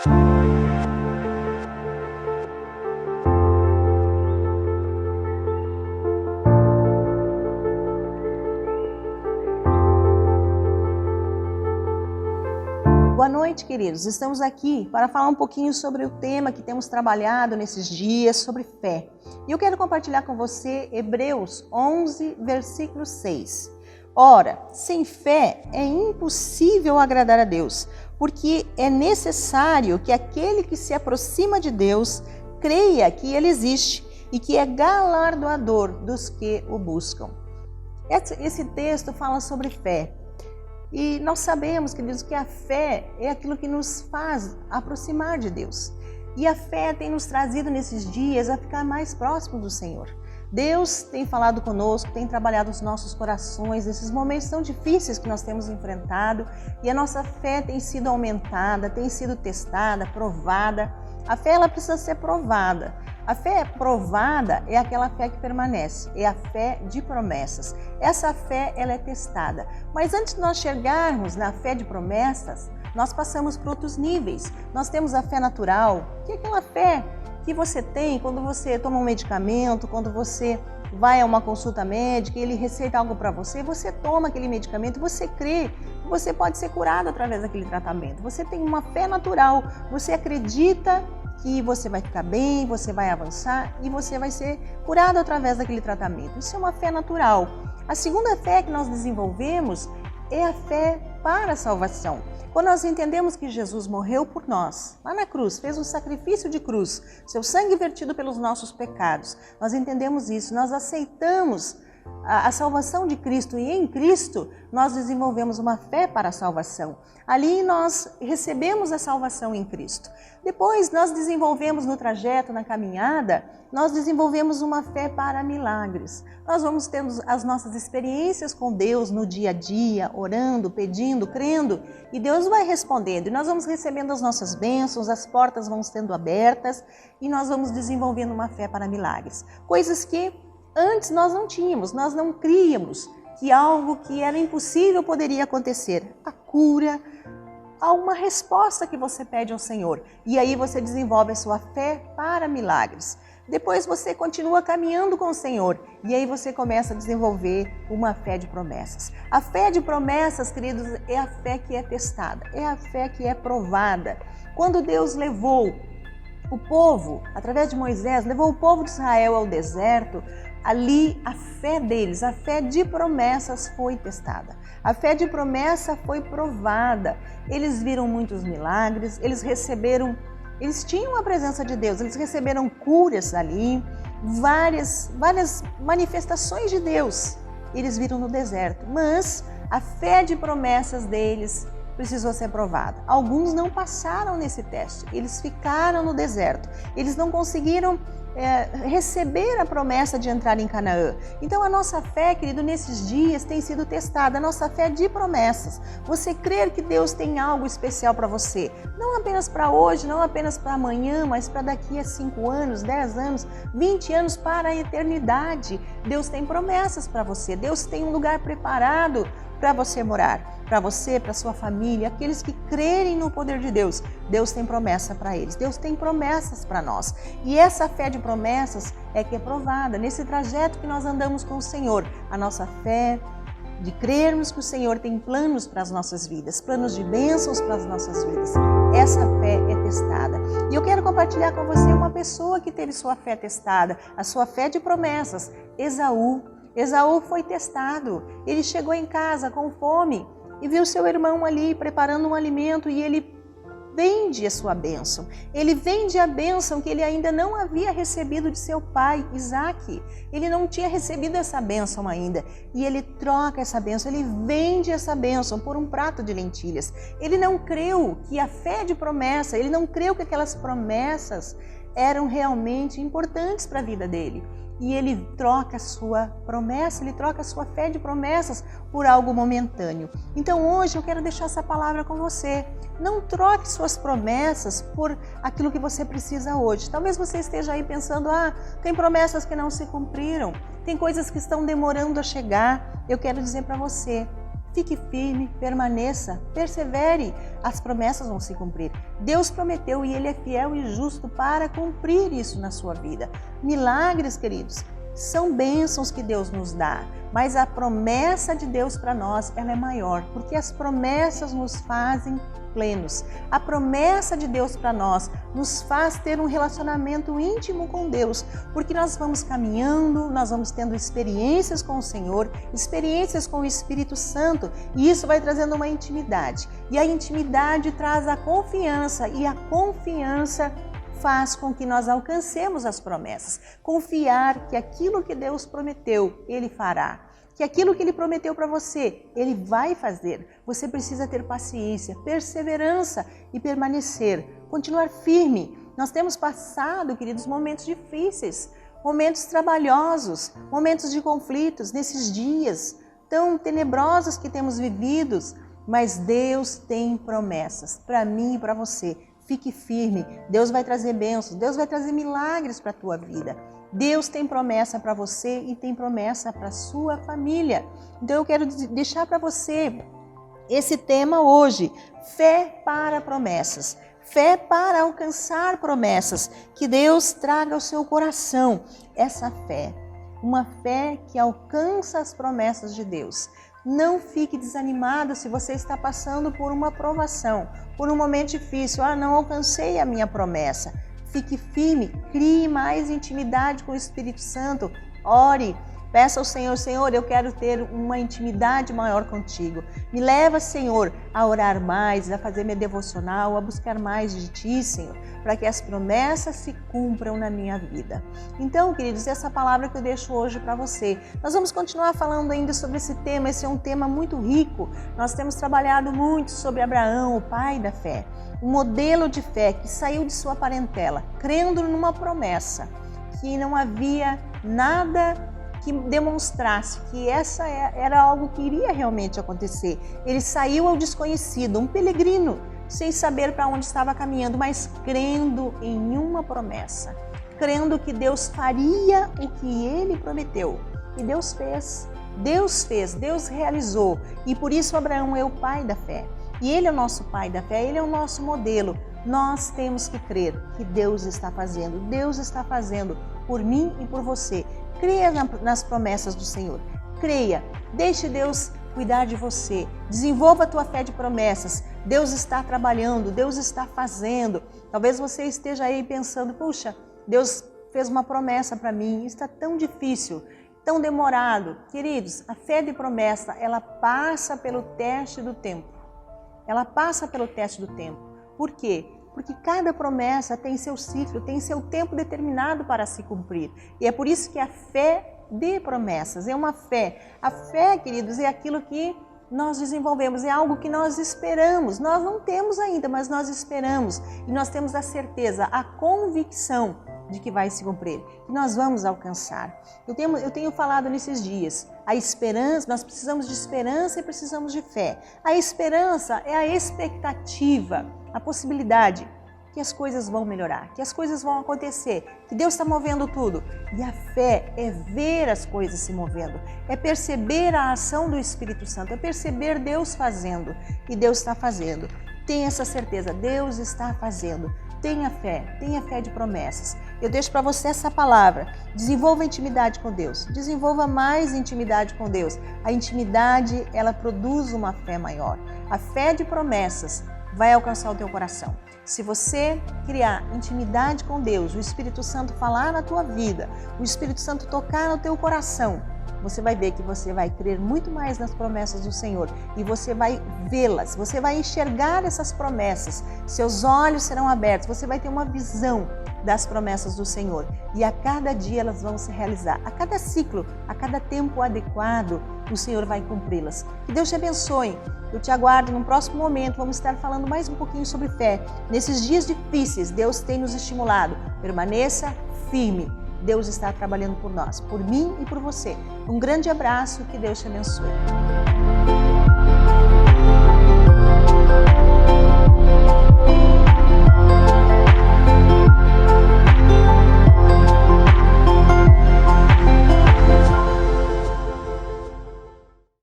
Boa noite, queridos. Estamos aqui para falar um pouquinho sobre o tema que temos trabalhado nesses dias, sobre fé. E eu quero compartilhar com você Hebreus 11, versículo 6. Ora, sem fé é impossível agradar a Deus, porque é necessário que aquele que se aproxima de Deus creia que Ele existe e que é galardoador dos que o buscam. Esse texto fala sobre fé. E nós sabemos, queridos, que a fé é aquilo que nos faz aproximar de Deus. E a fé tem nos trazido nesses dias a ficar mais próximo do Senhor. Deus tem falado conosco, tem trabalhado os nossos corações nesses momentos tão difíceis que nós temos enfrentado. E a nossa fé tem sido aumentada, tem sido testada, provada. A fé ela precisa ser provada. A fé provada é aquela fé que permanece, é a fé de promessas. Essa fé ela é testada. Mas antes de nós chegarmos na fé de promessas, nós passamos por outros níveis. Nós temos a fé natural, que é aquela fé que você tem quando você toma um medicamento, quando você vai a uma consulta médica e ele receita algo para você, você toma aquele medicamento, você crê que você pode ser curado através daquele tratamento. Você tem uma fé natural, você acredita que você vai ficar bem, você vai avançar e você vai ser curado através daquele tratamento. Isso é uma fé natural. A segunda fé que nós desenvolvemos é a fé para a salvação. Quando nós entendemos que Jesus morreu por nós, lá na cruz, fez um sacrifício de cruz, seu sangue vertido pelos nossos pecados, nós entendemos isso, nós aceitamos a salvação de Cristo e em Cristo nós desenvolvemos uma fé para a salvação. Ali nós recebemos a salvação em Cristo. Depois nós desenvolvemos no trajeto, na caminhada, nós desenvolvemos uma fé para milagres. Nós vamos tendo as nossas experiências com Deus no dia a dia, orando, pedindo, crendo, e Deus vai respondendo. E nós vamos recebendo as nossas bênçãos, as portas vão sendo abertas e nós vamos desenvolvendo uma fé para milagres. Coisas que antes nós não tínhamos, nós não críamos que algo que era impossível poderia acontecer. A cura, há uma resposta que você pede ao Senhor. E aí você desenvolve a sua fé para milagres. Depois você continua caminhando com o Senhor. E aí você começa a desenvolver uma fé de promessas. A fé de promessas, queridos, é a fé que é testada. É a fé que é provada. Quando Deus levou o povo, através de Moisés, levou o povo de Israel ao deserto, ali a fé deles, a fé de promessas foi testada. A fé de promessa foi provada. Eles viram muitos milagres, eles tinham a presença de Deus, eles receberam curas ali, várias manifestações de Deus eles viram no deserto. Mas a fé de promessas deles precisou ser provada. Alguns não passaram nesse teste, eles ficaram no deserto, eles não conseguiram receber a promessa de entrar em Canaã. Então a nossa fé, querido, nesses dias tem sido testada, a nossa fé de promessas. Você crer que Deus tem algo especial para você, não apenas para hoje, não apenas para amanhã, mas para daqui a 5 anos, 10 anos, 20 anos, para a eternidade. Deus tem promessas para você, Deus tem um lugar preparado para você morar, para você, para sua família, aqueles que crerem no poder de Deus. Deus tem promessa para eles, Deus tem promessas para nós. E essa fé de promessas é que é provada nesse trajeto que nós andamos com o Senhor. A nossa fé de crermos que o Senhor tem planos para as nossas vidas, planos de bênçãos para as nossas vidas. Essa fé é testada. E eu quero compartilhar com você uma pessoa que teve sua fé testada, a sua fé de promessas, Esaú. Esaú foi testado, ele chegou em casa com fome e viu seu irmão ali preparando um alimento e ele vende a sua bênção. Ele vende a bênção que ele ainda não havia recebido de seu pai, Isaque. Ele não tinha recebido essa bênção ainda e ele troca essa bênção, ele vende essa bênção por um prato de lentilhas. Ele não creu que a fé de promessa, ele não creu que aquelas promessas eram realmente importantes para a vida dele. E ele troca a sua promessa, ele troca a sua fé de promessas por algo momentâneo. Então hoje eu quero deixar essa palavra com você. Não troque suas promessas por aquilo que você precisa hoje. Talvez você esteja aí pensando, tem promessas que não se cumpriram, tem coisas que estão demorando a chegar. Eu quero dizer para você, Fique firme, permaneça, persevere, as promessas vão se cumprir. Deus prometeu e Ele é fiel e justo para cumprir isso na sua vida. Milagres, queridos, são bênçãos que Deus nos dá, mas a promessa de Deus para nós, ela é maior, porque as promessas nos fazem plenos. A promessa de Deus para nós nos faz ter um relacionamento íntimo com Deus, porque nós vamos caminhando, nós vamos tendo experiências com o Senhor, experiências com o Espírito Santo, e isso vai trazendo uma intimidade. E a intimidade traz a confiança, e a confiança faz com que nós alcancemos as promessas. Confiar que aquilo que Deus prometeu, Ele fará. Que aquilo que Ele prometeu para você, Ele vai fazer. Você precisa ter paciência, perseverança e permanecer, continuar firme. Nós temos passado, queridos, momentos difíceis, momentos trabalhosos, momentos de conflitos, nesses dias tão tenebrosos que temos vividos, mas Deus tem promessas para mim e para você. Fique firme, Deus vai trazer bênçãos, Deus vai trazer milagres para a tua vida. Deus tem promessa para você e tem promessa para a sua família. Então eu quero deixar para você esse tema hoje, fé para promessas. Fé para alcançar promessas, que Deus traga ao seu coração essa fé, uma fé que alcança as promessas de Deus. Não fique desanimado se você está passando por uma provação, por um momento difícil. Não alcancei a minha promessa. Fique firme, crie mais intimidade com o Espírito Santo. Ore, peça ao Senhor, Senhor, eu quero ter uma intimidade maior contigo. Me leva, Senhor, a orar mais, a fazer minha devocional, a buscar mais de Ti, Senhor, para que as promessas se cumpram na minha vida. Então, queridos, essa palavra que eu deixo hoje para você. Nós vamos continuar falando ainda sobre esse tema. Esse é um tema muito rico. Nós temos trabalhado muito sobre Abraão, o pai da fé. Um modelo de fé que saiu de sua parentela, crendo numa promessa, que não havia nada que demonstrasse que essa era algo que iria realmente acontecer. Ele saiu ao desconhecido, um peregrino, sem saber para onde estava caminhando, mas crendo em uma promessa, crendo que Deus faria o que Ele prometeu. E Deus fez, Deus realizou. E por isso Abraão é o pai da fé. E ele é o nosso pai da fé, ele é o nosso modelo. Nós temos que crer que Deus está fazendo por mim e por você. Creia nas promessas do Senhor, creia, deixe Deus cuidar de você, desenvolva a tua fé de promessas. Deus está trabalhando, Deus está fazendo. Talvez você esteja aí pensando, puxa, Deus fez uma promessa para mim, está tão difícil, tão demorado. Queridos, a fé de promessa, ela passa pelo teste do tempo. Ela passa pelo teste do tempo. Por quê? Porque cada promessa tem seu ciclo, tem seu tempo determinado para se cumprir. E é por isso que a fé de promessas é uma fé. A fé, queridos, é aquilo que nós desenvolvemos, é algo que nós esperamos. Nós não temos ainda, mas nós esperamos. E nós temos a certeza, a convicção de que vai se cumprir, que nós vamos alcançar. Eu tenho falado nesses dias, a esperança, nós precisamos de esperança e precisamos de fé. A esperança é a expectativa, a possibilidade que as coisas vão melhorar, que as coisas vão acontecer, que Deus está movendo tudo. E a fé é ver as coisas se movendo, é perceber a ação do Espírito Santo, é perceber Deus fazendo, e Deus está fazendo. Tenha essa certeza, Deus está fazendo. Tenha fé de promessas. Eu deixo para você essa palavra. Desenvolva intimidade com Deus. Desenvolva mais intimidade com Deus. A intimidade, ela produz uma fé maior. A fé de promessas vai alcançar o teu coração. Se você criar intimidade com Deus, o Espírito Santo falar na tua vida, o Espírito Santo tocar no teu coração, você vai ver que você vai crer muito mais nas promessas do Senhor e você vai vê-las, você vai enxergar essas promessas, seus olhos serão abertos, você vai ter uma visão das promessas do Senhor e a cada dia elas vão se realizar, a cada ciclo, a cada tempo adequado, o Senhor vai cumpri-las. Que Deus te abençoe, eu te aguardo no próximo momento, vamos estar falando mais um pouquinho sobre fé. Nesses dias difíceis, Deus tem nos estimulado, permaneça firme. Deus está trabalhando por nós, por mim e por você. Um grande abraço, que Deus te abençoe.